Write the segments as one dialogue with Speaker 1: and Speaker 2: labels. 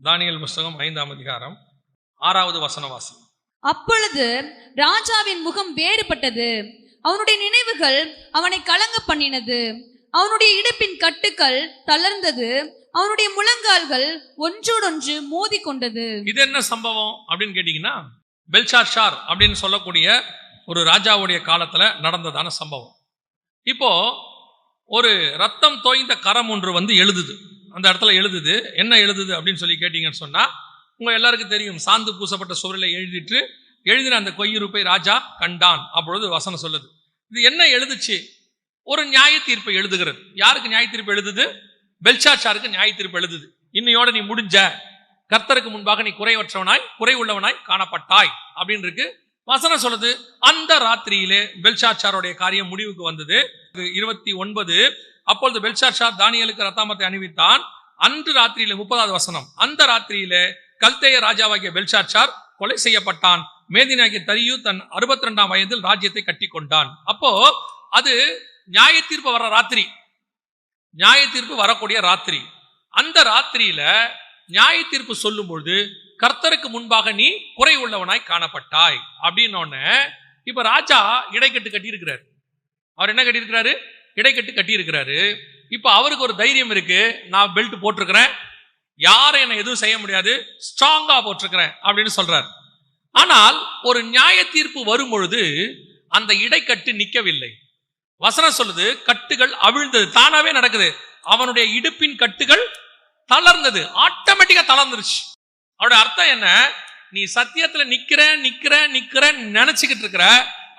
Speaker 1: தானியேல் புஸ்தகம் 5ஆம் அதிகாரம் 6வது வசனவாசி.
Speaker 2: அப்பொழுது ராஜாவின் முகம் வேறுபட்டது, அவனுடைய நினைவுகள் அவனை கலங்க பண்ணினது, அவனுடைய இடுப்பின் கட்டுக்கள் தளர்ந்தது, அவனுடைய முழங்கால்கள் ஒன்றோடொன்று மோதி கொண்டது.
Speaker 1: இது என்ன சம்பவம் அப்படின்னு கேட்டீங்கன்னா, பெல்ஷாத்சார் அப்படின்னு சொல்லக்கூடிய ஒரு ராஜாவுடைய காலத்துல நடந்ததான சம்பவம். இப்போ ஒரு ரத்தம் தோய்ந்த கரம் ஒன்று எழுதுது, அந்த இடத்துல எழுதுது. என்ன எழுதுது அப்படின்னு சொல்லி கேட்டீங்கன்னு சொன்னா, உங்க எல்லாருக்கும் தெரியும், சாந்து பூசப்பட்ட சுவரில் எழுதின அந்த கொய்யிருப்பை ராஜா கண்டான். அப்பொழுது வசனம் சொல்லுது. இது என்ன எழுதுச்சு? ஒரு நியாய தீர்ப்பை எழுதுகிறது. யாருக்கு நியாய தீர்ப்பு எழுதுது? பெல்ஷாத்சாருக்கு நியாய தீர்ப்பு எழுதுது. இன்னையோட நீ முடிஞ்ச, கர்த்தருக்கு முன்பாக நீ குறை உள்ளவனாய் காணப்பட்டாய் அப்படின்னு இருக்கு. வசனம் சொல்லுது. அந்த ராத்திரியிலே பெல்ஷாத்சாருடைய காரியம் முடிவுக்கு வந்தது. 29. அப்பொழுது பெல்ஷாத்சார் தானியேலுக்கு ரத்தாம்பத்தை அணிவித்தான். அன்று ராத்திரியிலே 30வது வசனம், அந்த ராத்திரியிலே கல்தேய ராஜாவாகிய பெல்ஷாத்சார் கொலை செய்யப்பட்டான். மேதினாகிய தரியு தன் 62ஆம் வயதில் ராஜ்யத்தை கட்டி கொண்டான். அப்போ அது நியாய தீர்ப்பு வர ராத்திரி, நியாய தீர்ப்பு வரக்கூடிய ராத்திரி. அந்த ராத்திரியில நியாய தீர்ப்பு சொல்லும் பொழுது கர்த்தருக்கு முன்பாக நீ குறை உள்ளவனாய் காணப்பட்டாய் அப்படின்னு. இப்ப ராஜா இடைக்கட்டு கட்டி இருக்கிறாரு. அவர் என்ன கட்டியிருக்கிறாரு? இடைக்கட்டு கட்டி இருக்கிறாரு. இப்ப அவருக்கு ஒரு தைரியம் இருக்கு, நான் பெல்ட் போட்டிருக்கிறேன், யாரும் என்ன எதுவும் செய்ய முடியாது, ஸ்ட்ராங்கா போட்டிருக்கிறேன் அப்படின்னு சொல்றாரு. ஆனால் ஒரு நியாய தீர்ப்பு வரும் பொழுது அந்த இடைக்கட்டு நிற்கவில்லை. வசனம் சொல்லுது, கட்டுகள் அவிழ்ந்தது, தானாவே நடக்குது. அவனுடைய இடுப்பின் கட்டுகள் தளர்ந்தது, ஆட்டோமேட்டிக்கா தளர்ந்துருச்சு. அவருடைய அர்த்தம் என்ன? நீ சத்தியத்துல நிக்கிற நினைச்சுக்கிட்டு இருக்கிற,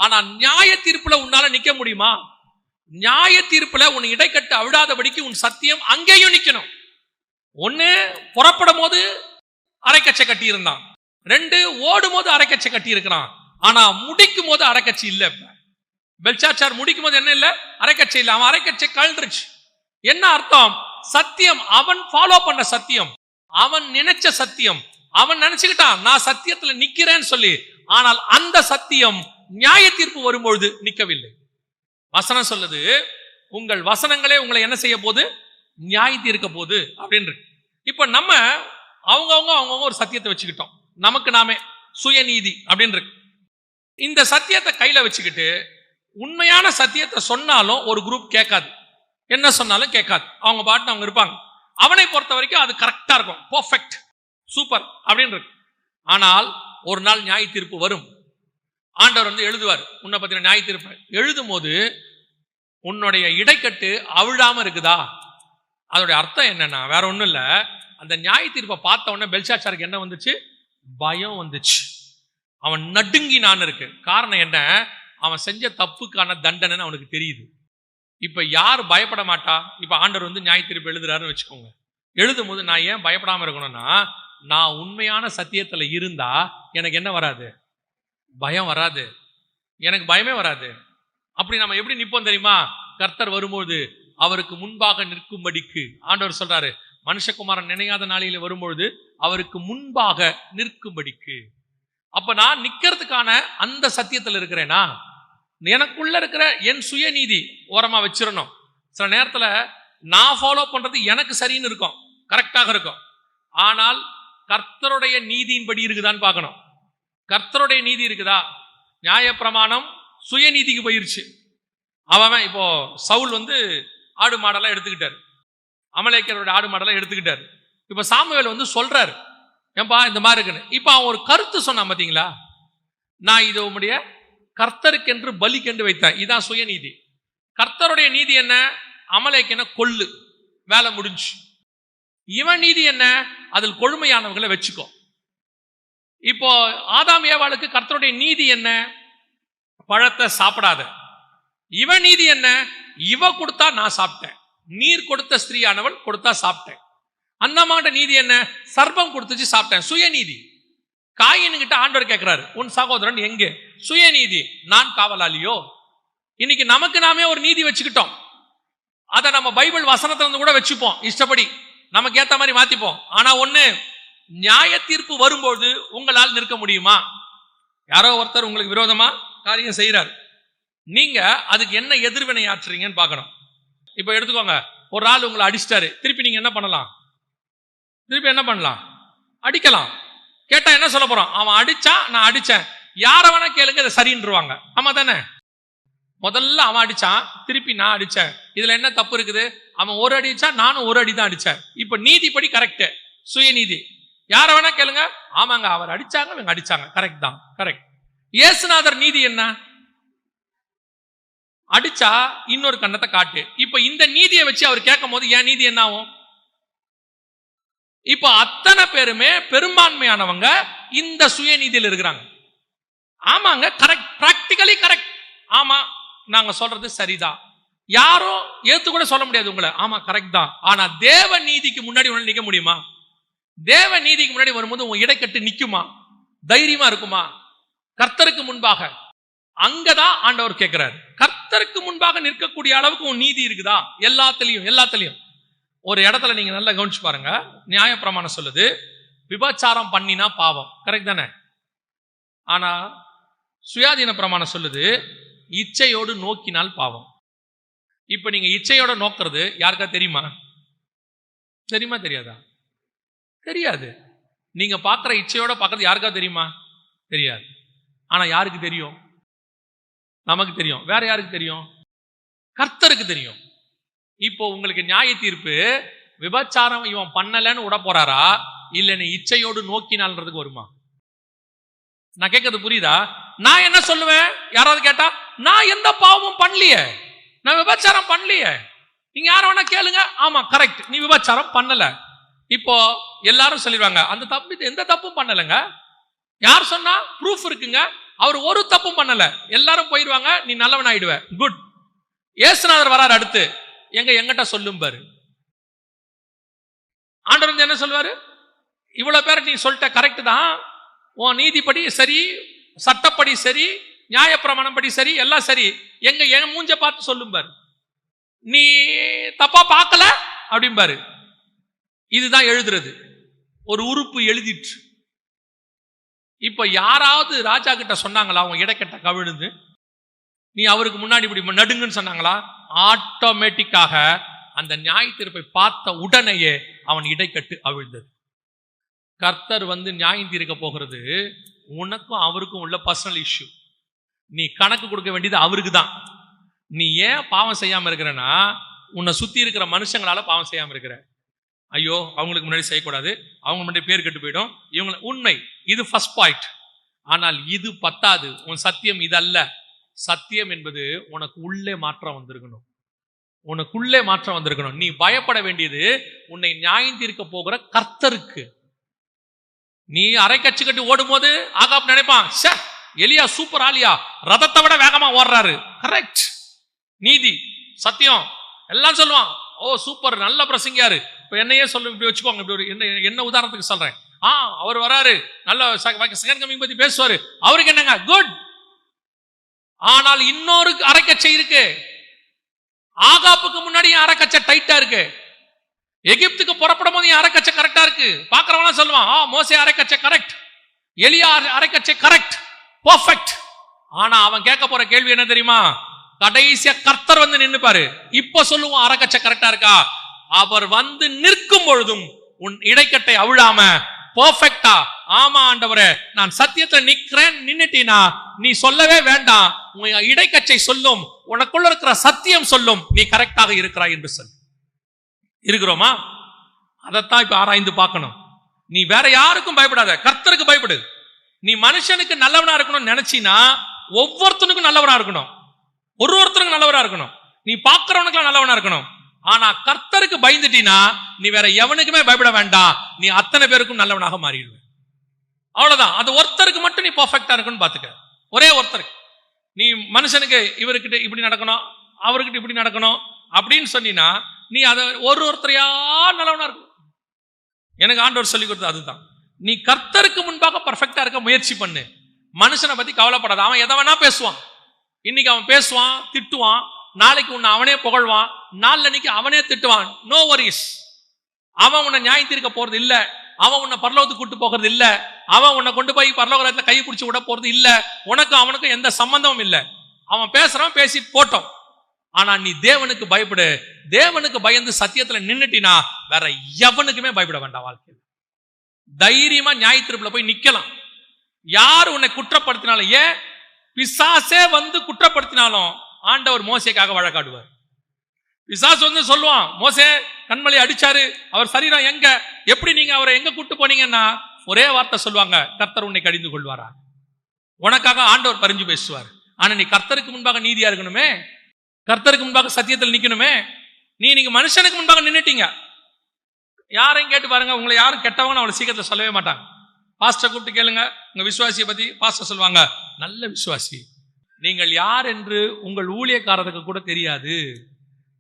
Speaker 1: ஆனா நியாய தீர்ப்புல உன்னால நிக்க முடியுமா? நியாய தீர்ப்புல உன் இடைக்கட்டு அவிழாதபடிக்கு உன் சத்தியம் அங்கேயும் நிக்கணும். ஒண்ணு, புறப்படும் போது அரைக்கச்சை கட்டி இருந்தான். 2, ஓடும் போது அரைக்கச்சை கட்டி இருக்கிறான். ஆனா முடிக்கும் போது அரைக்கச்சி இல்ல. பெல்ஷாத்சார் முடிக்கும் போது என்ன இல்ல? அரைக்கச்சை இல்ல. அவன் அரைக்கச்சை கழண்டுருச்சு. என்ன அர்த்தம்? சத்தியம், அவன் ஃபாலோ பண்ண சத்தியம், அவன் நினைச்ச சத்தியம், அவன் நினைச்சுக்கிட்டான் நான் சத்தியத்துல நிக்கிறேன்னு சொல்லி. ஆனால் அந்த சத்தியம் நியாய தீர்ப்பு வரும்பொழுது நிக்கவில்லை. வசனம் சொல்லுது, உங்கள் வசனங்களே உங்களை என்ன செய்ய போது? நியாய தீர்க்க போது அப்படின்னு. இப்ப நம்ம அவங்கவுங்க ஒரு சத்தியத்தை வச்சுக்கிட்டோம், நமக்கு நாமே சுயநீதி அப்படின்னு இருக்கு. இந்த சத்தியத்தை கையில வச்சுக்கிட்டு உண்மையான சத்தியத்தை சொன்னாலும் ஒரு குரூப் கேட்காது, என்ன சொன்னாலும் கேட்காது, அவங்க பாட்டு அவங்க இருப்பாங்க. அவனை பொறுத்த வரைக்கும் அது கரெக்டா இருக்கும், பர்ஃபெக்ட், சூப்பர் அப்படின்னு இருக்கு. ஆனால் ஒரு நாள் நியாய தீர்ப்பு வரும். ஆண்டவர் எழுதுவார், உன்னை பத்தின நியாய தீர்ப்பு எழுதும் போது உன்னுடைய இடைக்கட்டு அவிழாம இருக்குதா? அதோடைய அர்த்தம் என்னன்னா வேற ஒண்ணும் இல்ல. அந்த நியாய தீர்ப்பை பார்த்த உடனே பெல்ஷாத்சாருக்கு என்ன வந்துச்சு? பயம் வந்துச்சு. அவன் நடுங்கினான்னு இருக்கு. காரணம் என்ன? அவன் செஞ்ச தப்புக்கான தண்டனைன்னு அவனுக்கு தெரியுது. இப்ப யார் பயப்பட மாட்டா? இப்ப ஆண்டவர் நியாய தீர்ப்பு எழுதுறாருன்னு வச்சுக்கோங்க. எழுதும் போது நான் ஏன் பயப்படாம இருக்கணும்னா, நான் உண்மையான சத்தியத்துல இருந்தா எனக்கு என்ன வராது? பயம் வராது, எனக்கு பயமே வராது. அப்படி நம்ம எப்படி நிற்போம் தெரியுமா? கர்த்தர் வரும்போது அவருக்கு முன்பாக நிற்கும்படிக்கு ஆண்டவர் சொல்றாரு, மனுஷகுமாரன் நினையாத நாளில வரும்பொழுது அவருக்கு முன்பாக நிற்கும்படிக்கு. அப்ப நான் நிக்கிறதுக்கான அந்த சத்தியத்தில் இருக்கிறேனா? எனக்குள்ள இருக்கிற என் சுயநீதி ஓரமா வச்சிடணும். சில நேரத்துல நான் ஃபாலோ பண்றது எனக்கு சரின்னு இருக்கும், கரெக்டாக இருக்கும். ஆனால் கர்த்தருடைய நீதியின்படி இருக்குதான்னு பார்க்கணும். கர்த்தருடைய நீதி இருக்குதா? நியாயப்பிரமாணம் சுயநீதிக்கு போயிருச்சு. அவன் இப்போ சவுல் ஆடு மாடெல்லாம் எடுத்துக்கிட்டாரு, அமலேக்கியருடைய ஆடு மாடெல்லாம் எடுத்துக்கிட்டாரு. இப்ப சாமுவேல் சொல்றாரு, ஏன்பா இந்த மாதிரி இருக்குன்னு. இப்ப அவன் ஒரு கருத்து சொன்னான் பாத்தீங்களா, நான் இது உம்முடைய கர்த்தருக்கென்று பலிக்கென்று வைத்தேன். இதான் சுயநீதி. கர்த்தருடைய நீதி என்ன? அமலேக்கியனை கொல்லு, வேலை முடிஞ்சு. இவன் நீதி என்ன? அதில் கொழுமையானவர்களை வச்சுக்கோ. இப்போ ஆதாம் ஏவாளுக்கு கர்த்தருடைய நீதி என்ன? பழத்தை சாப்பிடாத. இவன் நீதி என்ன? இவ கொடுத்தா நான் சாப்பிட்டேன், நீர் கொடுத்த ஸ்திரீயானவள் கொடுத்தா சாப்பிட்டேன். அண்ணமாண்ட நீதி என்ன? சர்ப்பம் கொடுத்துச்சு சாப்பிட்டேன், சுயநீதி. காயின்கிட்ட ஆண்டவர் கேட்கிறாரு, உன் சகோதரன் எங்கே? சுயநீதி. நான் காவலாளியோ? இன்னைக்கு நமக்கு நாமே ஒரு நீதி வச்சுக்கிட்டோம். அதை நம்ம பைபிள் வசனத்துல கூட வச்சுப்போம், இஷ்டப்படி நமக்கு ஏத்த மாதிரி மாத்திப்போம். ஆனா ஒண்ணு, நியாய தீர்ப்பு வரும்போது உங்களால் நிற்க முடியுமா? யாரோ ஒருத்தர் உங்களுக்கு விரோதமா காரியம் செய்யறாரு, நீங்க அதுக்கு என்ன எதிர்வினை ஆற்றுறீங்கன்னு பார்க்கணும். இப்ப எடுத்துக்கோங்க, ஒரு ஆள் உங்களை அடிச்சிட்டாரு, திருப்பி நீங்க என்ன பண்ணலாம்? அடிக்கலாம். கேட்டா என்ன சொல்ல போறோம்? அவன் அடிச்சான், நான் அடிச்சேன். யார வேணா கேளுங்க, இதை சரின்றுவாங்க. ஆமா தானே? முதல்ல அவன் அடிச்சான், திருப்பி நான் அடிச்சேன். இதுல என்ன தப்பு இருக்குது? அவன் ஒரு அடி அடிச்சா, நானும் ஒரு அடி தான் அடிச்சேன். இப்ப நீதிப்படி கரெக்ட், சுயநீதி. யார வேணா கேளுங்க, ஆமாங்க அவர் அடிச்சாங்க, இவங்க அடிச்சாங்க, கரெக்ட் தான், கரெக்ட். இயேசுநாதர் நீதி என்ன? அடிச்சா இன்னொரு கண்ணத்தை காட்டு. இப்ப இந்த நீதியை வச்சு அவர் கேட்கும் போது என் நீதி என்ன ஆகும்? இப்ப அத்தனை பேருமே பெரும்பான்மையானவங்க இந்த சுயநீதியில் இருக்கிறாங்க. ஆமாங்க, கரெக்ட், பிராக்டிகலி கரெக்ட். ஆமா, நாங்க சொல்றது சரிதான். யாரும் ஏத்து கூட சொல்ல முடியாது உங்களை. ஆமா, கரெக்ட் தான். ஆனா தேவ நீதிக்கு முன்னாடி உன்னால நிக்க முடியுமா? தேவ நீதிக்கு முன்னாடி வரும்போது உன் இடைக்கட்டு நிக்குமா? தைரியமா இருக்குமா? கர்த்தருக்கு முன்பாக அங்கதான் ஆண்டவர் கேட்கிறார். கர்த்தருக்கு முன்பாக நிற்கக்கூடிய அளவுக்கு உன் நீதி இருக்குதா? எல்லாத்திலையும். ஒரு இடத்துல நீங்க நல்லா கவனிச்சு பாருங்க. நியாயப்பிரமாணம் சொல்லுது விபச்சாரம் பண்ணினா பாவம், கரெக்ட் தானே? ஆனா சுயாதீன பிரமாணம் சொல்லுது இச்சையோடு நோக்கினால் பாவம். இப்ப நீங்க இச்சையோட நோக்கிறது யாருக்கா தெரியுமா? தெரியாதா? தெரியாது. நீங்க பாக்குற இச்சையோட பாக்குறது யாருக்கா தெரியுமா? தெரியாது. ஆனா யாருக்கு தெரியும்? நமக்கு தெரியும். வேற யாருக்கு தெரியும்? கர்த்தருக்கு தெரியும். இப்போ உங்களுக்கு நியாய தீர்ப்பு விபச்சாரம் இவன் பண்ணலன்னு விட போறாரா, இல்ல நீ இச்சையோடு நோக்கினால்ன்றதுக்கு வருமா? நான் கேட்கறது புரியுதா? நான் என்ன சொல்லுவேன் யாராவது கேட்டா, நான் எந்த பாவமும் பண்ணலையே, நான் விபச்சாரம் பண்ணலையே. நீங்க யார வேணா கேளுங்க, ஆமா கரெக்ட், நீ விபச்சாரம் பண்ணல. இப்போ எல்லாரும் சொல்லிடுவாங்க அந்த தப்பு எந்த தப்பும் பண்ணலங்க. யார் சொன்னா? ப்ரூஃப் இருக்குங்க, அவர் ஒரு தப்பும் பண்ணல. எல்லாரும் போயிடுவாங்க, நீ நல்லவன் ஆயிடுவ. குட். இயேசுநாதர் வராரு அடுத்து, எங்கிட்ட சொல்லும் பாரு. ஆண்டவர் வந்து என்ன சொல்லுவாரு? இவ்வளவு பேர் நீ சொல்லிட்ட, கரெக்ட் தான், உன் நீதிப்படி சரி, சட்டப்படி சரி, நியாயப்பிரமாணம் படி சரி, எல்லாம் சரி. என் மூஞ்ச பார்த்து சொல்லும் பாரு, நீ தப்பா பார்க்கல அப்படிம்பாரு. இதுதான் எழுதுறது. ஒரு உறுப்பு எழுதிட்டு. இப்ப யாராவது ராஜா கிட்ட சொன்னாங்களா உன் இடைக்கட்ட கவிழுந்து நீ அவருக்கு முன்னாடி இப்படி நடுங்குன்னு சொன்னாங்களா? ஆட்டோமேட்டிக்காக அந்த நியாய தீர்ப்பை பார்த்த உடனேயே அவன் இடைக்கட்டு அவிழ்ந்தது. கர்த்தர் வந்து நியாயம் தீர்க்க போகிறது உனக்கும் அவருக்கும் உள்ள பர்சனல் இஷ்யூ. நீ கணக்கு கொடுக்க வேண்டியது அவருக்கு தான். நீ ஏன் பாவம் செய்யாம இருக்கிறனா, உன்னை சுத்தி இருக்கிற மனுஷங்களால பாவம் செய்யாம இருக்கிற. ஐயோ அவங்களுக்கு முன்னாடி செய்யக்கூடாது, அவங்க முன்னாடி பேர் கெட்டு போயிடும், இவங்க உண்மை. இது ஃபர்ஸ்ட் பாயிண்ட். ஆனால் இது பத்தாது. உன் சத்தியம் இதல்ல. சத்தியம் என்பது உனக்கு உள்ளே மாற்றம் வந்திருக்கணும். உனக்குள்ளே மாற்றம் வந்திருக்கணும். நீ பயப்பட வேண்டியது உன்னை நியாயம் தீர்க்க போகிற கர்த்தருக்கு. நீ அரை கட்சி கட்டி ஓடும் போது ஆகாப் நினைப்பான், எலியா சூப்பர் ஆலியா, ரதத்தை விட வேகமா ஓடுறாரு, கரெக்ட். நீதி சத்தியம் எல்லாம் சொல்லுவான், ஓ சூப்பர், நல்ல பிரசங்கியாரு. இப்ப என்னையே சொல்லு, இப்படி வச்சுக்கோங்க. இப்படி ஒரு என்ன உதாரணத்துக்கு சொல்றேன். அவர் வராரு, நல்ல செகண்ட் கமிங் பத்தி பேசுவாரு, அவருக்கு என்னங்க குட். ஆனால் இன்னொரு அரைக்கச்சை இருக்கு. ஆகாப்புக்கு முன்னாடி அரைக்கச்சை டைட்டா இருக்கு. எகிப்துக்கு புறப்படும் போது அரைக்கச்சை கரெக்டா இருக்கு. பாக்குறவனா சொல்லுவான், மோசே அரைக்கச்சை கரெக்ட், எலியா அரைக்கச்சை கரெக்ட், பெர்ஃபெக்ட். ஆனா அவன் கேட்க போற கேள்வி என்ன தெரியுமா? கடைசியா கர்த்தர் வந்து நின்னுப்பாரு. இப்ப சொல்லுவான் அரைக்கச்சை கரெக்டா இருக்கா? அவர் வந்து நிற்கும் பொழுதும் உன் இடைக்கட்டை அவிழாம பெர்ஃபெக்ட்டா, ஆமா ஆண்டவரே நான் சத்தியத்துல நிக்கிறேன், நின்னுட்டீனா நீ சொல்லவே வேண்டாம், உன் இடைக்கச்சை சொல்லும், உனக்குள்ள இருக்கிற சத்தியம் சொல்லும் நீ கரெக்டாக இருக்கிறாய் என்று சொல். இருக்கிறோமா? அதைத்தான் இப்ப ஆராய்ந்து பார்க்கணும். நீ வேற யாருக்கும் பயப்படாத, கர்த்தருக்கு பயப்படு. நீ மனுஷனுக்கு நல்லவனா இருக்கணும்னு நினைச்சினா ஒவ்வொருத்தனுக்கும் நல்லவனா இருக்கணும், ஒருத்தருக்கும் நல்லவனா இருக்கணும், நீ பார்க்கிறவனுக்கு நல்லவனா இருக்கணும். ஆனா கர்த்தருக்கு பயந்துட்டீனா நீ வேற எவனுக்குமே பயப்பட வேண்டாம், நீ அத்தனை பேருக்கும் நல்லவனாக மாறிடுவ. அவ்வளவுதான். அது ஒருத்தருக்கு மட்டும் நீ பெர்ஃபெக்ட்டா இருக்குன்னு பாத்துக்க. ஒரே ஒருத்தருக்கு நீ மனுஷனுக்கு இவர்கிட்ட இப்படி நடக்கணும், அவர்கிட்ட இப்படி நடக்கணும் அப்படின்னு சொன்னீங்கன்னா நீ அதை ஒருத்தரையா நல்லவனா இருக்கும். எனக்கு ஆண்டவர் சொல்லி கொடுத்தது அதுதான். நீ கர்த்தருக்கு முன்பாக பெர்ஃபெக்ட்டா இருக்க முயற்சி பண்ணு. மனுஷனை பத்தி கவலைப்படாத. அவன் எதை வேணா பேசுவான். இன்னைக்கு அவன் பேசுவான், திட்டுவான், நாளைக்கு உன்னை அவனே புகழ்வான், நாளைக்கு அவனே திட்டுவான். No worries. அவன் உன்னை நியாயம் தீர்க்க போறது இல்ல, அவன் உன்னை பரலோகத்துக்கு கூட்டு போகிறது இல்ல, அவன் உன்னை கொண்டு போய் பரலோகத்துல கை பிடிச்சு விட போறது இல்ல. உனக்கும் அவனுக்கும் எந்த சம்பந்தமும் இல்ல. அவன் பேசுறான், பேசி போட்டோம். ஆனா நீ தேவனுக்கு பயப்படு. தேவனுக்கு பயந்து சத்தியத்துல நின்னுட்டினா வேற எவனுக்குமே பயப்பட வேண்டாம் வாழ்க்கையில். தைரியமா நியாய தீர்ப்புல போய் நிக்கலாம். யார் உன்னை குற்றப்படுத்தினாலும், ஏன் பிசாசே வந்து குற்றப்படுத்தினாலும் ஆண்டவர் மோசேக்காக வழக்காடுவார். பிசாசு வந்து சொல்லுவான், மோசே கண்மலை அடிச்சாரு, அவர் சரீரம் எங்க, எப்படி நீங்க அவரை எங்க கூட்டு போனீங்கன்னா ஒரே வார்த்தை சொல்லுவாங்க, கர்த்தர் உன்னை கடிந்து கொள்வாரா. உனக்காக ஆண்டவர் பரிஞ்சு பேசுவார். ஆனா நீ கர்த்தருக்கு முன்பாக நீதியா இருக்கணுமே, கர்த்தருக்கு முன்பாக சத்தியத்தில் நிக்கணுமே. நீங்க மனுஷனுக்கு முன்பாக நின்னுட்டீங்க. யாரையும் கேட்டு பாருங்க, உங்களை யாரும் கெட்டவங்க அவ்வளவு சீக்கிரத்தில் சொல்லவே மாட்டாங்க. பாஸ்டர் கூப்பிட்டு கேளுங்க உங்க விசுவாசியை பத்தி, பாஸ்டர் சொல்லுவாங்க நல்ல விசுவாசி. நீங்கள் யார் என்று உங்கள் ஊழியக்காரருக்கு கூட தெரியாது.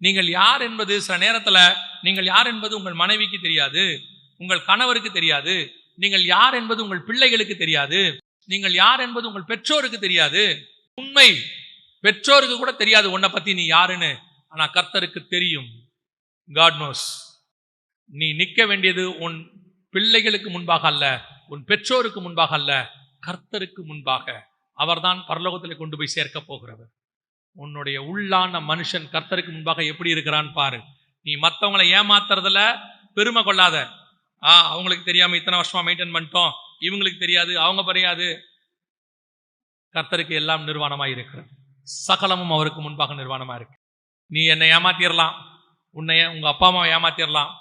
Speaker 1: நீங்கள் யார் என்பது சில நேரத்துல நீங்கள் யார் என்பது உங்கள் மனைவிக்கு தெரியாது, உங்கள் கணவருக்கு தெரியாது. நீங்கள் யார் என்பது உங்கள் பிள்ளைகளுக்கு தெரியாது. நீங்கள் யார் என்பது உங்கள் பெற்றோருக்கு தெரியாது. உண்மை, பெற்றோருக்கு கூட தெரியாது உன்னை பத்தி நீ யாருன்னு. ஆனா கர்த்தருக்கு தெரியும். God knows. நீ நிக்க வேண்டியது உன் பிள்ளைகளுக்கு முன்பாக அல்ல, உன் பெற்றோருக்கு முன்பாக அல்ல, கர்த்தருக்கு முன்பாக. அவர்தான் பரலோகத்தில் கொண்டு போய் சேர்க்க போகிறவர். உன்னுடைய உள்ளான மனுஷன் கர்த்தருக்கு முன்பாக எப்படி இருக்கிறான்னு பாரு. நீ மற்றவங்களை ஏமாத்துறதுல பெருமை கொள்ளாத. அவங்களுக்கு தெரியாம இத்தனை வருஷமா மெயின்டைன் பண்ணிட்டோம், இவங்களுக்கு தெரியாது, அவங்க தெரியாது. கர்த்தருக்கு எல்லாம் நிர்வாணமா இருக்கிறது. சகலமும் அவருக்கு முன்பாக நிர்வாணமா இருக்கு. நீ என்னை ஏமாத்திரலாம், உங்க அப்பா அம்மாவை ஏமாத்திரலாம்,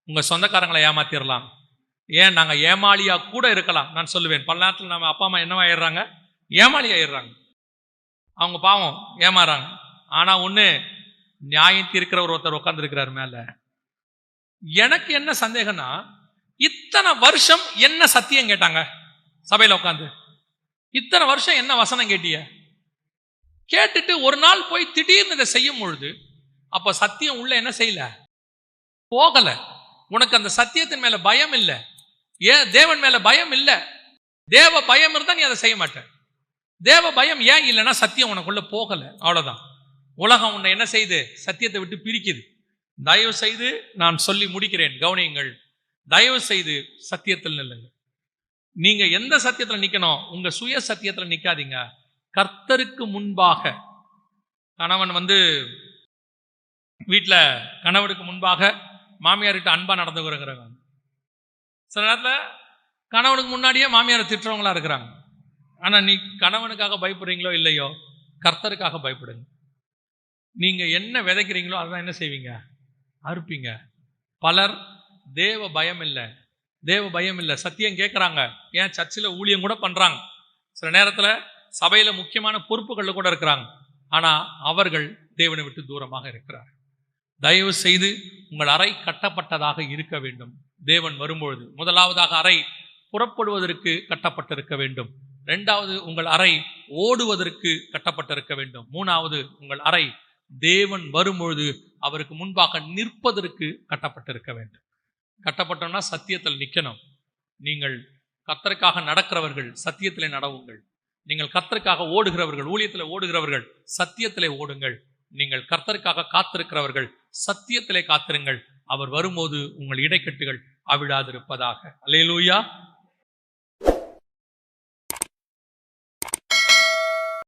Speaker 1: உங்க சொந்தக்காரங்களை ஏமாத்திரலாம். ஏன் நாங்க ஏமாளியா கூட இருக்கலாம். நான் சொல்லுவேன், பல நேரத்தில் நம்ம அப்பா அம்மா என்னவா ஆயிடுறாங்க, ஏமாளி ஆயிடுறாங்க. அவங்க பாவம் ஏமாறாங்க. ஆனா ஒண்ணு, நியாயம் தீர்க்கிற ஒருத்தர் உட்கார்ந்து இருக்கிறார் மேல. எனக்கு என்ன சந்தேகம்னா, இத்தனை வருஷம் என்ன சத்தியம் கேட்டாங்க சபையில உட்காந்து, இத்தனை வருஷம் என்ன வசனம் கேட்டிய, கேட்டுட்டு ஒரு நாள் போய் திடீர்னு இதை செய்யும் பொழுது அப்ப சத்தியம் உள்ள என்ன செய்யல, போகல. உனக்கு அந்த சத்தியத்தின் மேல பயம் இல்லை, ஏன் தேவன் மேல பயம் இல்லை. தேவ பயம் இருந்தா நீ அதை செய்ய மாட்ட. தேவ பயம் ஏன் இல்லைன்னா சத்தியம் உனக்குள்ள போகல, அவ்வளவுதான். உலகம் உன்னை என்ன செய்து சத்தியத்தை விட்டு பிரிக்குது. தயவு செய்து நான் சொல்லி முடிக்கிறேன், கவனியுங்கள். தயவு செய்து சத்தியத்தில் நில்லுங்க. நீங்க எந்த சத்தியத்துல நிக்கணும், உங்க சுய சத்தியத்துல நிக்காதீங்க. கர்த்தருக்கு முன்பாக கணவன் வந்து வீட்டுல கணவருக்கு முன்பாக மாமியார்கிட்ட அன்பா நடந்துக்கிறாங்க. சில நேரத்துல கணவனுக்கு முன்னாடியே மாமியாரை திட்டுறவங்களா இருக்கிறாங்க. ஆனா நீ கணவனுக்காக பயப்படுறீங்களோ இல்லையோ, கர்த்தருக்காக பயப்படுங்க. நீங்க என்ன விதைக்கிறீங்களோ அதான் என்ன செய்வீங்க, அறுப்பீங்க. பலர் தேவ பயம் இல்லை, தேவ பயம் இல்லை, சத்தியம் கேட்கறாங்க. ஏன் சர்ச்சில் ஊழியம் கூட பண்றாங்க, சில நேரத்துல சபையில முக்கியமான பொறுப்புகள்ல கூட இருக்கிறாங்க. ஆனா அவர்கள் தேவனை விட்டு தூரமாக இருக்கிறார். தயவு செய்து உங்கள் அறை கட்டப்பட்டதாக இருக்க வேண்டும். தேவன் வரும்பொழுது முதலாவதாக அறை புறப்படுவதற்கு கட்டப்பட்டிருக்க வேண்டும். இரண்டாவது உங்கள் அறை ஓடுவதற்கு கட்டப்பட்டிருக்க வேண்டும். மூணாவது உங்கள் அறை தேவன் வரும்பொழுது அவருக்கு முன்பாக நிற்பதற்கு கட்டப்பட்டிருக்க வேண்டும். கட்டப்பட்டோம்னா சத்தியத்தில் நிற்கணும். நீங்கள் கர்த்தருக்காக நடக்கிறவர்கள் சத்தியத்திலே நடவுங்கள். நீங்கள் கர்த்தருக்காக ஓடுகிறவர்கள், ஊழியத்தில் ஓடுகிறவர்கள் சத்தியத்திலே ஓடுங்கள். நீங்கள் கர்த்தருக்காக காத்திருக்கிறவர்கள் சத்தியத்திலே காத்திருங்கள். அவர் வரும்போது உங்கள் இடைக்கட்டுகள் அவிழாதிருப்பதாக. அல்லேலூயா.